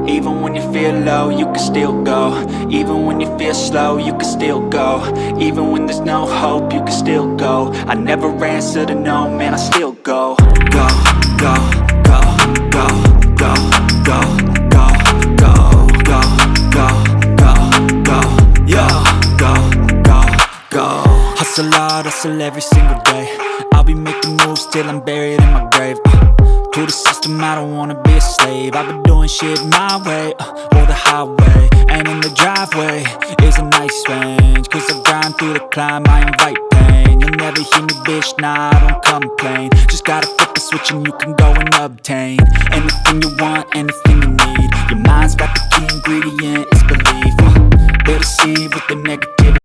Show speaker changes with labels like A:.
A: Even when you feel low, you can still go. Even when you feel slow, you can still go. Even when there's no hope, you can still go. I never answer to no, man, I still go. Go, go, go, go, go, go, go, go, go, go, go, go, yo, go, go, go. Hustle hard, hustle every single day. I'll be making moves till I'm buried in my grave. To the system, I don't wanna be a slave. I've been doing shit my way, or the highway. And in the driveway is a nice range, cause I grind through the climb, I invite pain. You'll never hear me, bitch, nah, I don't complain. Just gotta flip the switch and you can go and obtain anything you want, anything you need. Your mind's got the key ingredient, it's belief. They deceive with the negativity.